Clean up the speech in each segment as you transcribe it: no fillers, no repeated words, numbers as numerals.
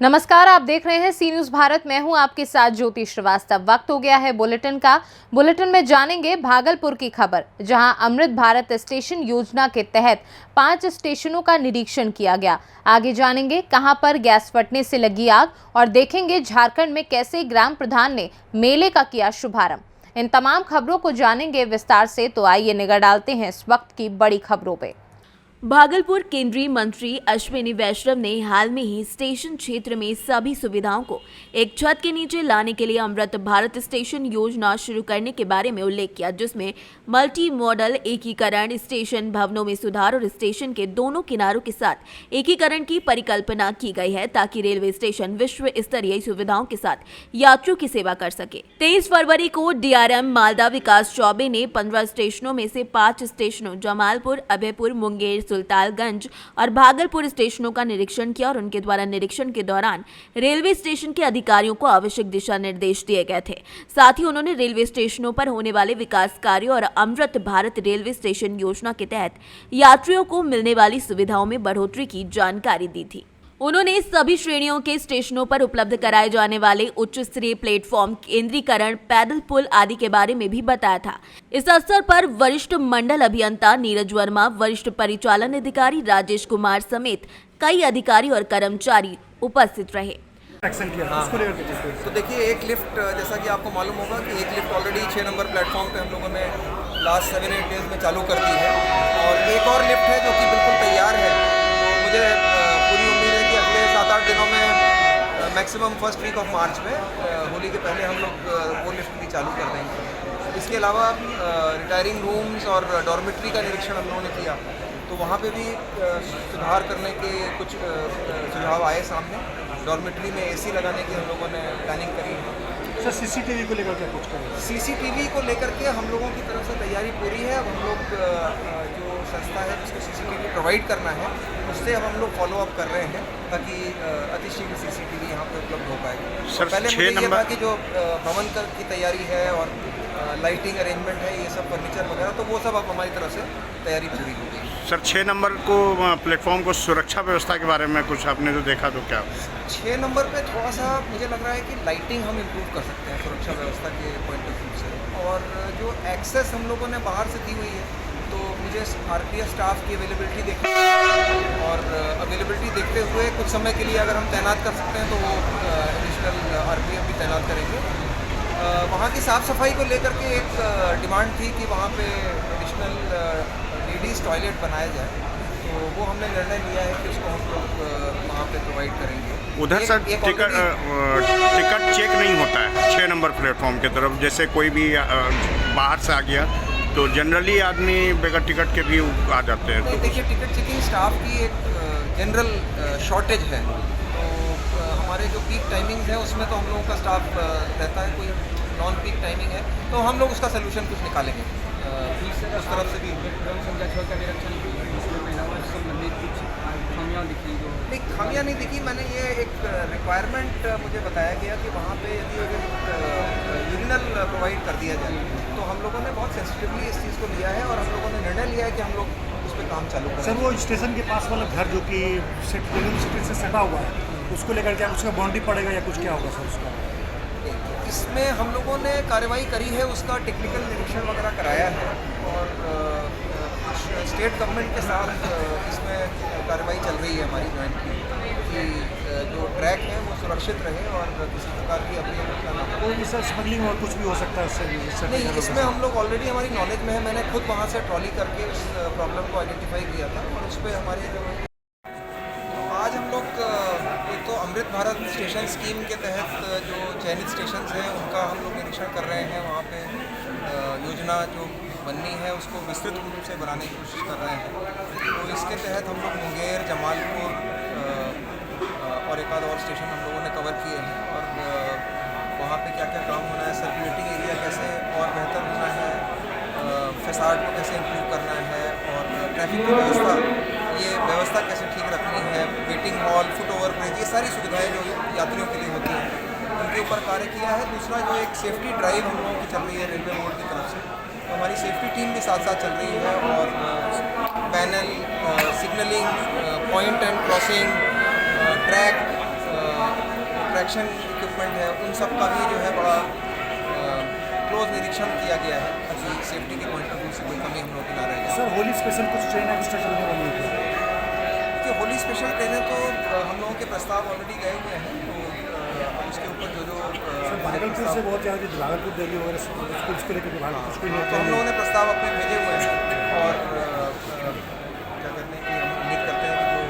नमस्कार, आप देख रहे हैं सी न्यूज भारत। मैं हूं आपके साथ ज्योति श्रीवास्तव। वक्त हो गया है बुलेटिन का। बुलेटिन में जानेंगे भागलपुर की खबर, जहां अमृत भारत स्टेशन योजना के तहत 5 स्टेशनों का निरीक्षण किया गया। आगे जानेंगे कहां पर गैस फटने से लगी आग और देखेंगे झारखंड में कैसे ग्राम प्रधान ने मेले का किया शुभारंभ। इन तमाम खबरों को जानेंगे विस्तार से, तो आइए निगाह डालते हैं इस वक्त की बड़ी खबरों पे। भागलपुर केंद्रीय मंत्री अश्विनी वैष्णव ने हाल में ही स्टेशन क्षेत्र में सभी सुविधाओं को एक छत के नीचे लाने के लिए अमृत भारत स्टेशन योजना शुरू करने के बारे में उल्लेख किया, जिसमें मल्टी मॉडल एकीकरण, स्टेशन भवनों में सुधार और स्टेशन के दोनों किनारों के साथ एकीकरण की परिकल्पना की गई है, ताकि रेलवे स्टेशन विश्व स्तरीय सुविधाओं के साथ यात्रियों की सेवा कर सके। 23 फरवरी को डीआरएम मालदा विकास चौबे ने 15 स्टेशनों में से 5 स्टेशनों जमालपुर, अभयपुर, मुंगेर, सुल्तानगंज और भागलपुर स्टेशनों का निरीक्षण किया और उनके द्वारा निरीक्षण के दौरान रेलवे स्टेशन के अधिकारियों को आवश्यक दिशा निर्देश दिए गए थे। साथ ही उन्होंने रेलवे स्टेशनों पर होने वाले विकास कार्यों और अमृत भारत रेलवे स्टेशन योजना के तहत यात्रियों को मिलने वाली सुविधाओं में बढ़ोतरी की जानकारी दी थी। उन्होंने सभी श्रेणियों के स्टेशनों पर उपलब्ध कराए जाने वाले उच्च स्तरीय प्लेटफॉर्म, केंद्रीकरण, पैदल पुल आदि के बारे में भी बताया था। इस अवसर पर वरिष्ठ मंडल अभियंता नीरज वर्मा, वरिष्ठ परिचालन अधिकारी राजेश कुमार समेत कई अधिकारी और कर्मचारी उपस्थित रहे। तो देखिए, एक लिफ्ट, जैसा कि आपको मालूम होगा कि एक लिफ्ट ऑलरेडी 6 नंबर प्लेटफॉर्म पे हम लोगों ने लास्ट 7-8 डेज में चालू कर दी है और एक और लिफ्ट है जो कि बिल्कुल तैयार है। तो मुझे पूरी उम्मीद है कि अगले 7-8 दिनों में maximum first week of March में होली के पहले हम लोग वो लिफ्ट भी चालू कर देंगे। इसके अलावा रिटायरिंग रूम्स और डॉर्मेट्री का निरीक्षण हम लोगों ने किया, तो वहाँ पे भी सुधार करने के कुछ सुझाव आए सामने। डॉर्मेट्री में एसी लगाने की हम लोगों ने प्लानिंग करी है। सर, सीसीटीवी को लेकर क्या कुछ करें? सीसीटीवी को लेकर के हम लोगों की तरफ से तैयारी पूरी है। अब हम लोग जो संस्था है जिसको सीसीटीवी प्रोवाइड करना है, उससे अब हम लोग फॉलो अप कर रहे हैं ताकि अतिशीघ्र सीसीटीवी यहाँ पे उपलब्ध हो पाएगी। सर, पहले मुझे ये था कि जो भवन की तैयारी है और लाइटिंग अरेंजमेंट है, ये सब फर्नीचर वगैरह, तो वो सब अब हमारी तरफ से तैयारी पूरी हो गई। सर, 6 नंबर को प्लेटफॉर्म को सुरक्षा व्यवस्था के बारे में कुछ आपने जो देखा तो क्या? 6 नंबर पे थोड़ा सा मुझे लग रहा है कि लाइटिंग हम इम्प्रूव कर सकते हैं सुरक्षा व्यवस्था के पॉइंट ऑफ व्यू से। और जो एक्सेस हम लोगों ने बाहर से दी हुई है, तो मुझे आरपीएफ स्टाफ की अवेलेबिलिटी देखनी है और अवेलेबिलिटी देखते हुए कुछ समय के लिए अगर हम तैनात कर सकते हैं तो वो एडिशनल आरपीएफ भी तैनात करेंगे। वहाँ की साफ़ सफाई को लेकर के एक डिमांड थी कि वहाँ पे एडिशनल लेडीज़ टॉयलेट बनाया जाए, तो वो हमने निर्णय लिया है कि उसको हम लोग वहाँ पे प्रोवाइड करेंगे। उधर सर टिकट चेक नहीं होता है 6 नंबर प्लेटफॉर्म की तरफ, जैसे कोई भी बाहर से आ गया तो जनरली आदमी बगैर टिकट के भी आ जाते हैं। तो देखिए, टिकट चेकिंग स्टाफ की एक जनरल शॉर्टेज है, तो हमारे जो पीक टाइमिंग है उसमें तो हम लोगों का स्टाफ रहता है, कोई नॉन पीक टाइमिंग है तो हम लोग उसका सोल्यूशन कुछ निकालेंगे उस तरफ से भी। नहीं, खामियाँ नहीं दिखी। मैंने ये एक रिक्वायरमेंट मुझे बताया गया कि वहाँ पे यदि यूरिनल प्रोवाइड कर दिया जाए, तो हम लोगों ने बहुत सेंसिटिवली इस चीज़ को लिया है और हम लोगों ने निर्णय लिया है कि हम लोग उस पर काम चालू करें। सर, वो स्टेशन के पास वाला घर जो कि सिटी से सटा हुआ है, उसको लेकर क्या उसका बाउंड्री पड़ेगा या कुछ क्या होगा सर उसका? इसमें हम लोगों ने कार्रवाई करी है, उसका टेक्निकल निरीक्षण वगैरह कराया है और स्टेट गवर्नमेंट के साथ इसमें कार्रवाई चल रही है हमारी जॉइंट की कि जो ट्रैक है वो सुरक्षित रहे और किसी प्रकार की अप्रिय ना हो। कोई भी सर स्मगलिंग और कुछ भी हो सकता है उससे? नहीं, इसमें हम लोग ऑलरेडी हमारी नॉलेज में है। मैंने खुद वहाँ से ट्रॉली करके उस प्रॉब्लम को आइडेंटिफाई किया था और उस पर हमारे जो आज हम लोग एक तो अमृत भारत स्टेशन स्कीम के तहत जो चयनित स्टेशन हैं उनका हम लोग निरीक्षण कर रहे हैं। वहाँ पे योजना जो बननी है उसको विस्तृत रूप से बनाने की कोशिश कर रहे हैं। तो इसके तहत हम लोग मुंगेर, जमालपुर और एक आध और स्टेशन हम लोगों ने कवर किए हैं और वहाँ पे क्या क्या काम होना है, सर्कुलेटिंग एरिया कैसे और बेहतर होना है, फैसाड को कैसे इम्प्रूव करना है और ट्रैफिक की व्यवस्था कैसे ठीक रखनी है, waiting hall, foot over bridge, ये सारी सुविधाएं जो यात्रियों के लिए होती हैं उनके ऊपर कार्य किया है। दूसरा जो एक सेफ्टी ड्राइव हम लोगों की चल रही है रेलवे बोर्ड की तरफ से, तो हमारी सेफ्टी टीम भी साथ साथ चल रही है और panel, signalling, point and crossing, track, traction equipment है, उन सब का भी जो है बड़ा क्लोज निरीक्षण किया गया है ताकि सेफ्टी के पॉइंट ऑफ व्यू से कोई कमी हम लोग की ना रह जाए। सर होली स्पेशल कुछ ट्रेन एक्स्ट्रा चलने वाली है? देखिए, होली स्पेशल ट्रेनें तो हम लोगों के प्रस्ताव ऑलरेडी गए हुए हैं, तो अब उसके ऊपर जो सर भागलपुर से बहुत ज़्यादा भागलपुर दिल्ली वगैरह उसको लेकर भागलपुर तो हम लोगों ने प्रस्ताव अपने भेजे हुए हैं और क्या करते हैं कि हम उम्मीद करते हैं कि जो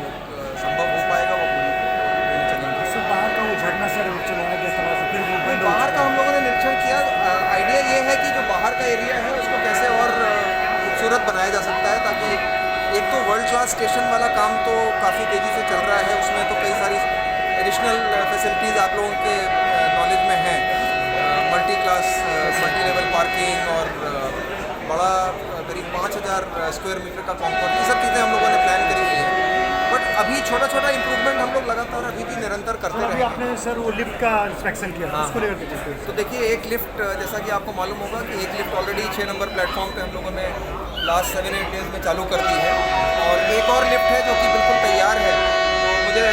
संभव हो पाएगा वो पूरी ट्रेनें चलेंगी। सर बाहर का वो झरना सर चलाया गया था, फिर वो बंद हो बाहर का हम लोगों ने निरीक्षण किया। आइडिया ये है कि जो बाहर का एरिया है उसको कैसे और खूबसूरत बनाया जा सकता है, ताकि एक तो वर्ल्ड क्लास स्टेशन वाला काम तो काफ़ी तेज़ी से चल रहा है, उसमें तो कई सारी एडिशनल फैसिलिटीज़ आप लोगों के नॉलेज में हैं, multi class multi level parking और बड़ा करीब 5000 स्क्वायर मीटर का कॉम्पाउंड, ये सब चीज़ें हम लोगों ने प्लान करी हुई हैं। बट अभी छोटा छोटा इम्प्रूवमेंट हम लोग लगातार अभी भी निरंतर करते अभी रहे। आपने सर वो लिफ्ट का इंस्पेक्शन किया था, उसको लेकर के तो देखिए, एक लिफ्ट जैसा कि आपको मालूम होगा कि एक लिफ्ट ऑलरेडी 6 नंबर प्लेटफॉर्म पे हम लोगों ने लास्ट 7-8 डेज में चालू कर दी है और एक और लिफ्ट है जो कि बिल्कुल तैयार है। तो मुझे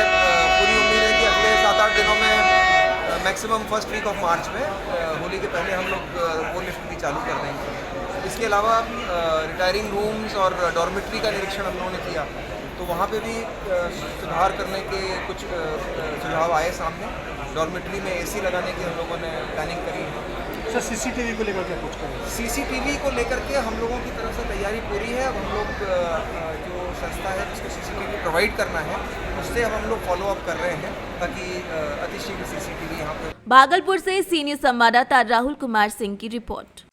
पूरी उम्मीद है कि अगले 7-8 दिनों में maximum first week of March में होली के पहले हम लोग वो लिफ्ट भी चालू कर देंगे। इसके अलावा रिटायरिंग रूम्स और डॉर्मेट्री का निरीक्षण हम लोगों ने किया, तो वहाँ पे भी सुधार करने के कुछ सुझाव आए सामने। डॉर्मेट्री में एसी लगाने की हम लोगों ने प्लानिंग करी है। सर सीसीटीवी को लेकर क्या कुछ करें? सीसीटीवी को लेकर के हम लोगों की तरफ से तैयारी पूरी है। अब हम लोग जो संस्था है जिसको सीसीटीवी प्रोवाइड करना है उससे अब हम लोग फॉलो अप कर रहे हैं ताकि अतिशीघ्र सीसीटीवी यहाँ पर। भागलपुर से सीनियर संवाददाता राहुल कुमार सिंह की रिपोर्ट।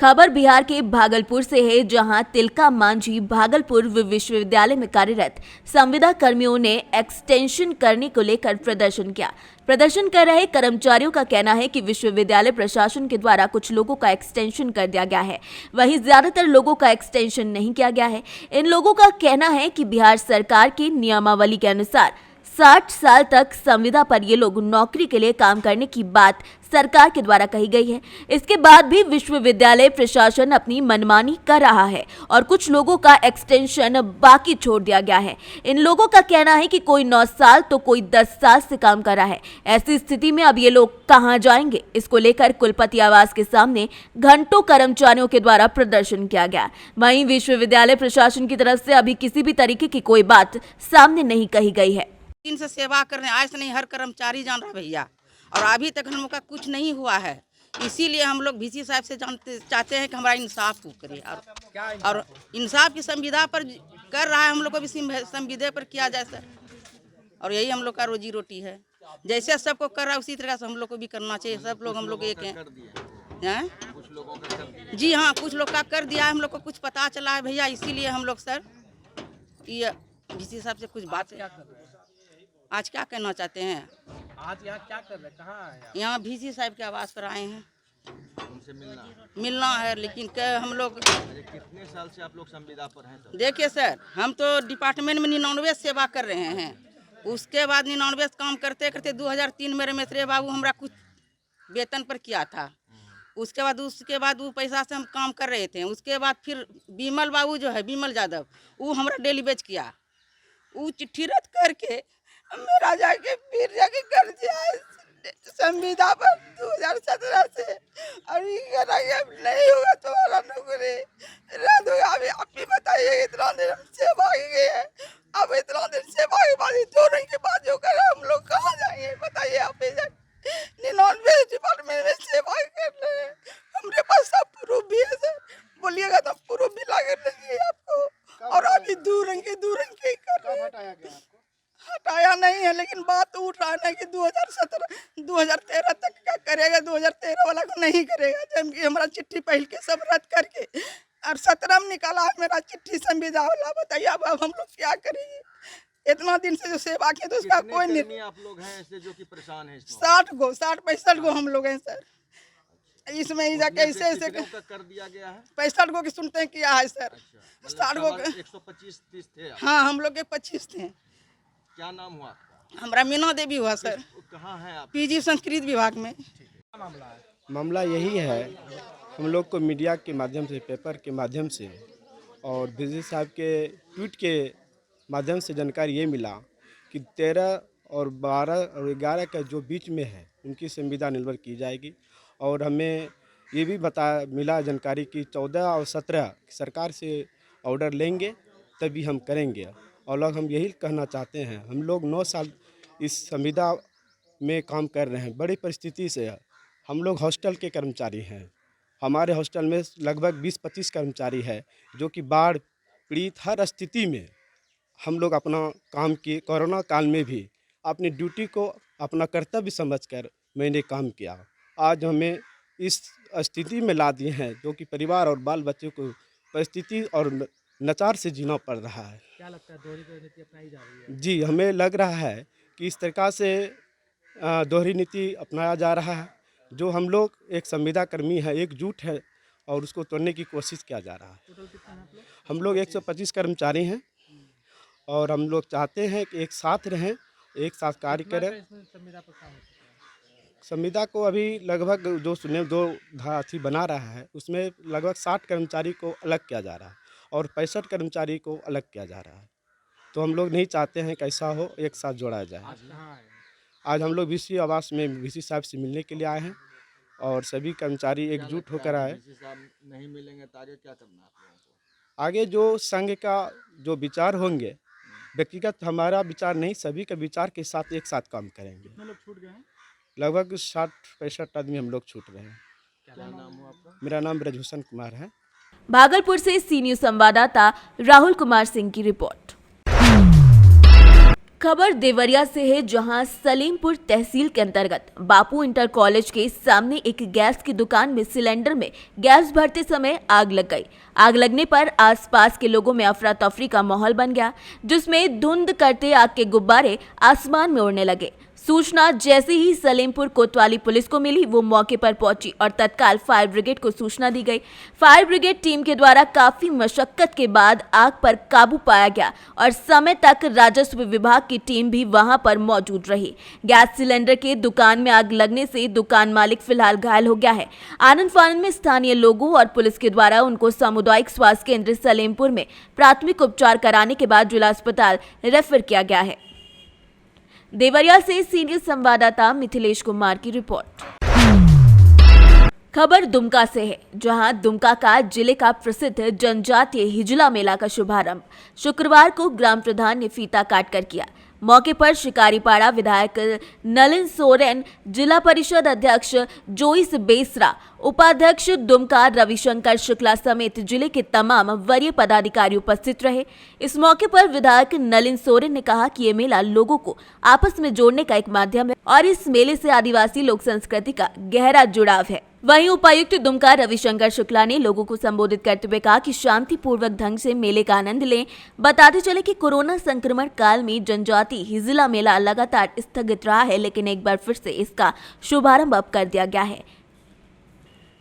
खबर बिहार के भागलपुर से है, जहां तिलका मांझी भागलपुर विश्वविद्यालय में कार्यरत संविदा कर्मियों ने एक्सटेंशन करने को लेकर प्रदर्शन किया। प्रदर्शन कर रहे कर्मचारियों का कहना है कि विश्वविद्यालय प्रशासन के द्वारा कुछ लोगों का एक्सटेंशन कर दिया गया है, वहीं ज्यादातर लोगों का एक्सटेंशन नहीं किया गया है। इन लोगों का कहना है कि बिहार सरकार की नियमावली के अनुसार 60 साल तक संविदा पर ये लोग नौकरी के लिए काम करने की बात सरकार के द्वारा कही गई है। इसके बाद भी विश्वविद्यालय प्रशासन अपनी मनमानी कर रहा है और कुछ लोगों का एक्सटेंशन बाकी छोड़ दिया गया है। इन लोगों का कहना है कि कोई 9 साल तो कोई 10 साल से काम कर रहा है। ऐसी स्थिति में अब ये लोग कहां जाएंगे, इसको लेकर कुलपति आवास के सामने घंटों कर्मचारियों के द्वारा प्रदर्शन किया गया। वहीं विश्वविद्यालय प्रशासन की तरफ से अभी किसी भी तरीके की कोई बात सामने नहीं कही गई है। दिन से सेवा करने आज से नहीं, हर कर्मचारी जान रहा भैया, और अभी तक हम लोग का कुछ नहीं हुआ है। इसीलिए हम लोग VC साहब से चाहते हैं कि हमारा इंसाफ हो करे और इंसाफ की संविदा पर कर रहा है, हम लोग को भी संविदा पर किया जाए सर। और यही हम लोग का रोजी रोटी है, जैसे सबको कर रहा है उसी तरह से हम लोग को भी करना चाहिए। सब लोग हम लोग एक हैं। जी हाँ, कुछ लोग का कर दिया है, हम लोग को कुछ पता चला है भैया, इसीलिए हम लोग सर ये VC साहब से कुछ बात आज क्या कहना चाहते हैं। आज यहाँ क्या कर रहे हैं, कहाँ आए आप? यहाँ VC साहब के आवास पर आए हैं, उनसे मिलना है। लेकिन हम लोग कितने साल से आप लोग संविदा पर हैं? तो देखिए सर, हम तो डिपार्टमेंट में 99 सेवा कर रहे हैं। उसके बाद 99 काम करते करते 2003 मेरे मित्र बाबू हमारा कुछ वेतन पर किया था। उसके बाद वो पैसा से हम काम कर रहे थे। उसके बाद फिर बिमल बाबू जो है, बिमल यादव, वो हमारा डेली बेच किया। वो चिट्ठी रद्द करके मेरा जाके फिर जाके कर दिया संविदा पर 2017 से। और ये नहीं होगा तुम्हारा नौकरी रद्द होगा। अभी आप भी बताइए, इतना दिन हम सेवा गए हैं, अब इतना दिन सेवा के बाद 2 दिन के बाद जो कर हम लोग कहाँ जाएंगे बताइए। आप 99 डिपार्टमेंट में सेवा कर रहे हैं, हमारे पास सब प्रूफ भी है सर, बोलिएगा तो प्रूफ भी ला कर देंगे आपको। और अभी दूर के कर रहे हैं। हटाया नहीं है, लेकिन बात उठ रहा है कि 2013 तक का करेगा, 2013 वाला को नहीं करेगा। जबकि हमारा चिट्ठी पहल के सब रद्द करके और 17 में निकाला है मेरा चिट्ठी संविदा वाला। बताइए अब हम लोग क्या करेंगे। इतना दिन से जो सेवा किए तो उसका कोई नहीं। आप लोग हैं ऐसे जो कि परेशान हैं? 65 गो हम लोग हैं सर। इसमें ही जाके ऐसे कर दिया गया है। 65 गो की सुनते हैं किया है सर। 60 गो 125-30 थे। हाँ, हम लोग के 25 थे। क्या नाम हुआ आपका? हमारा मीना देवी हुआ सर। कहाँ है आप? PG संस्कृत विभाग में। मामला यही है, हम लोग को मीडिया के माध्यम से, पेपर के माध्यम से और VC साहब के ट्वीट के माध्यम से जानकारी ये मिला कि 13 और 12 और 11 का जो बीच में है उनकी संविदा निर्भर की जाएगी। और हमें ये भी मिला जानकारी कि 14 और 17 सरकार से ऑर्डर लेंगे तभी हम करेंगे। और लोग हम यही कहना चाहते हैं, हम लोग 9 साल इस संविदा में काम कर रहे हैं। बड़ी परिस्थिति से हम लोग हॉस्टल के कर्मचारी हैं। हमारे हॉस्टल में लगभग 20-25 कर्मचारी है जो कि बाढ़ पीड़ित हर स्थिति में हम लोग अपना काम किए। कोरोना काल में भी अपनी ड्यूटी को अपना कर्तव्य समझकर मैंने काम किया। आज हमें इस स्थिति में ला दिए हैं जो कि परिवार और बाल बच्चों को परिस्थिति और नचार से जीना पड़ रहा है। क्या लगता है दोहरी नीति अपनाई जा रही है? जी, हमें लग रहा है कि इस प्रकार से दोहरी नीति अपनाया जा रहा है। जो हम लोग एक संविदा कर्मी है, एकजुट है और उसको तोड़ने की कोशिश किया जा रहा है। टोटल कितना है आप लोग? हम लोग 125 कर्मचारी हैं और हम लोग चाहते हैं कि एक साथ रहें, एक साथ कार्य करें। इसमें संविदा पर काम हो चुका है। संविदा को अभी लगभग जो सुने दो धाथी बना रहा है उसमें लगभग 60 कर्मचारी को अलग किया जा रहा है और 65 कर्मचारी को अलग किया जा रहा है। तो हम लोग नहीं चाहते हैं कि ऐसा हो, एक साथ जोड़ा जाए। आज कहाँ आए? आज हम लोग वीसी आवास में वीसी साहब से मिलने के लिए आए हैं और सभी कर्मचारी एकजुट होकर आए। डीसी साहब नहीं मिलेंगे तो आगे क्या करना है आप लोगों को? आगे जो संघ का जो विचार होंगे, व्यक्तिगत हमारा विचार नहीं, सभी के विचार के साथ एक साथ काम करेंगे। कितने लोग छूट गए हैं? लगभग 60-65 आदमी हम लोग छूट रहे हैं। क्या नाम हुआ आपका? मेरा नाम ब्रजभूषण कुमार है। भागलपुर से सी न्यूज संवाददाता राहुल कुमार सिंह की रिपोर्ट। खबर देवरिया से है, जहां सलीमपुर तहसील के अंतर्गत बापू इंटर कॉलेज के सामने एक गैस की दुकान में सिलेंडर में गैस भरते समय आग लग गई। आग लगने पर आसपास के लोगों में अफरा तफरी का माहौल बन गया, जिसमें धुंध करते आग के गुब्बारे आसमान में उड़ने लगे। सूचना जैसे ही सलीमपुर कोतवाली पुलिस को मिली, वो मौके पर पहुंची और तत्काल फायर ब्रिगेड को सूचना दी गई। फायर ब्रिगेड टीम के द्वारा काफी मशक्कत के बाद आग पर काबू पाया गया और समय तक राजस्व विभाग की टीम भी वहां पर मौजूद रही। गैस सिलेंडर के दुकान में आग लगने से दुकान मालिक फिलहाल घायल हो गया है। आनंद फानंद में स्थानीय लोगों और पुलिस के द्वारा उनको सामुदायिक स्वास्थ्य केंद्र सलीमपुर में प्राथमिक उपचार कराने के बाद जिला अस्पताल रेफर किया गया है। देवरिया से सीनियर संवाददाता मिथिलेश कुमार की रिपोर्ट। खबर दुमका से है, जहां दुमका का जिले का प्रसिद्ध जनजातीय हिजला मेला का शुभारंभ शुक्रवार को ग्राम प्रधान ने फीता काटकर किया। मौके पर शिकारीपाड़ा विधायक नलिन सोरेन, जिला परिषद अध्यक्ष जोइस बेसरा, उपाध्यक्ष दुमका रविशंकर शुक्ला समेत जिले के तमाम वरीय पदाधिकारी उपस्थित रहे। इस मौके पर विधायक नलिन सोरेन ने कहा कि ये मेला लोगों को आपस में जोड़ने का एक माध्यम है और इस मेले से आदिवासी लोक संस्कृति का गहरा जुड़ाव है। वहीं उपायुक्त दुमका रविशंकर शुक्ला ने लोगों को संबोधित करते हुए कहा कि शांतिपूर्वक ढंग से मेले का आनंद लें। बताते चले कि कोरोना संक्रमण काल में जनजाति हिजला मेला लगातार स्थगित रहा है, लेकिन एक बार फिर से इसका शुभारंभ अब कर दिया गया है।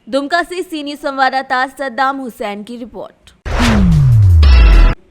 दुमका से सीनियर संवाददाता सद्दाम हुसैन की रिपोर्ट।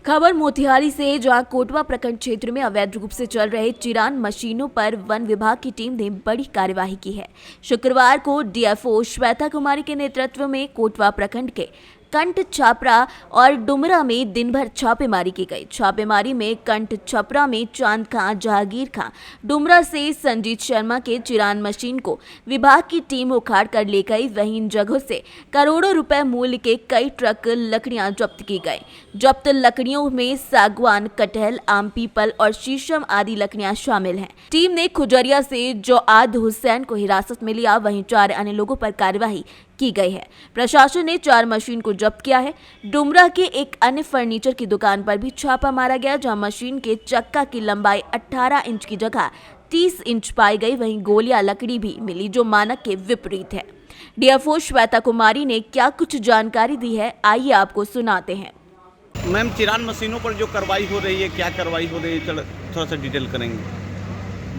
खबर मोतिहारी से, जहां कोटवा प्रखंड क्षेत्र में अवैध रूप से चल रहे चिरान मशीनों पर वन विभाग की टीम ने बड़ी कार्यवाही की है। शुक्रवार को डीएफओ श्वेता कुमारी के नेतृत्व में कोटवा प्रखंड के कंट छापरा और डुमरा में दिन भर छापेमारी की गई। छापेमारी में कंट छपरा में चांद खां, जहांगीर खां, डुमरा से संजीत शर्मा के चिरान मशीन को विभाग की टीम उखाड़ कर ले गई। वहीं इन जगहों से करोड़ों रुपए मूल्य के कई ट्रक लकड़ियां जब्त की गई। जब्त लकड़ियों में सागवान, कटहल, आम, पीपल और शीशम आदि लकड़ियां शामिल हैं। टीम ने खुजरिया से जौआद हुसैन को हिरासत में लिया। वहीं 4 अन्य लोगों पर कार्यवाही की गई है। प्रशासन ने 4 मशीन को जब्त किया है। डुमरा के एक अन्य फर्नीचर की दुकान पर भी छापा मारा गया, जहां मशीन के चक्का की लंबाई 18 इंच की जगह 30 इंच पाई गई। वहीं गोलियां लकड़ी भी मिली, जो मानक के विपरीत है। डीएफओ श्वेता कुमारी ने क्या कुछ जानकारी दी है, आइए आपको सुनाते हैं। मैम, चिरान मशीनों पर जो कार्रवाई हो रही है, क्या कार्रवाई हो रही है, थोड़ा सा डिटेल करेंगे।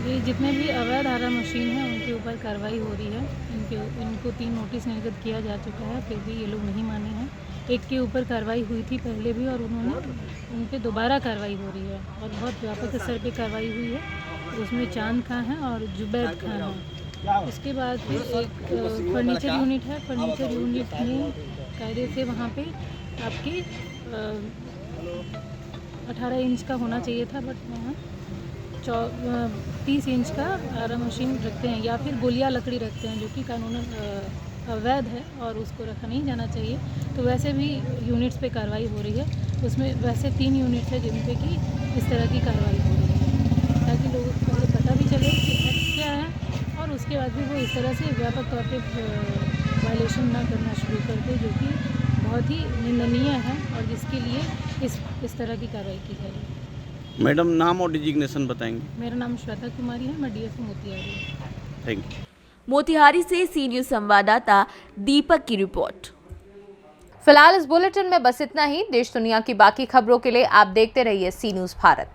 ये जितने भी अवैध धारा मशीन हैं उनके ऊपर कार्रवाई हो रही है। इनको 3 नोटिस निर्गत किया जा चुका है, फिर भी ये लोग नहीं माने हैं। एक के ऊपर कार्रवाई हुई थी पहले भी और उन पे दोबारा कार्रवाई हो रही है और बहुत व्यापक स्तर पे कार्रवाई हुई है। उसमें चांद खां है और जुबैद खां है। इसके बाद फिर एक फर्नीचर यूनिट है। फर्नीचर यूनिट में कायदे से वहाँ पे आपके 18 इंच का होना चाहिए था, बट वहाँ 30 इंच का आरा मशीन रखते हैं या फिर गोलियां लकड़ी रखते हैं, जो कि कानूनन अवैध है और उसको रखा नहीं जाना चाहिए। तो वैसे भी यूनिट्स पे कार्रवाई हो रही है, उसमें वैसे 3 यूनिट्स है जिन पे कि इस तरह की कार्रवाई हो रही है, ताकि लोगों को पहले पता भी चले कि एक्ट क्या है और उसके बाद भी वो इस तरह से व्यापक तौर पे वायलेशन ना करना शुरू कर दे, जो कि बहुत ही निंदनीय है और जिसके लिए इस तरह की कार्रवाई की जाएगी। मैडम नाम और डिजिग्नेशन बताएंगे। मेरा नाम श्वेता कुमारी है, मैं डीएफओ मोतिहारी हूँ। Thank you. मोतिहारी से सी न्यूज़ संवाददाता दीपक की रिपोर्ट। फिलहाल इस बुलेटिन में बस इतना ही। देश दुनिया की बाकी खबरों के लिए आप देखते रहिए सी न्यूज़ भारत।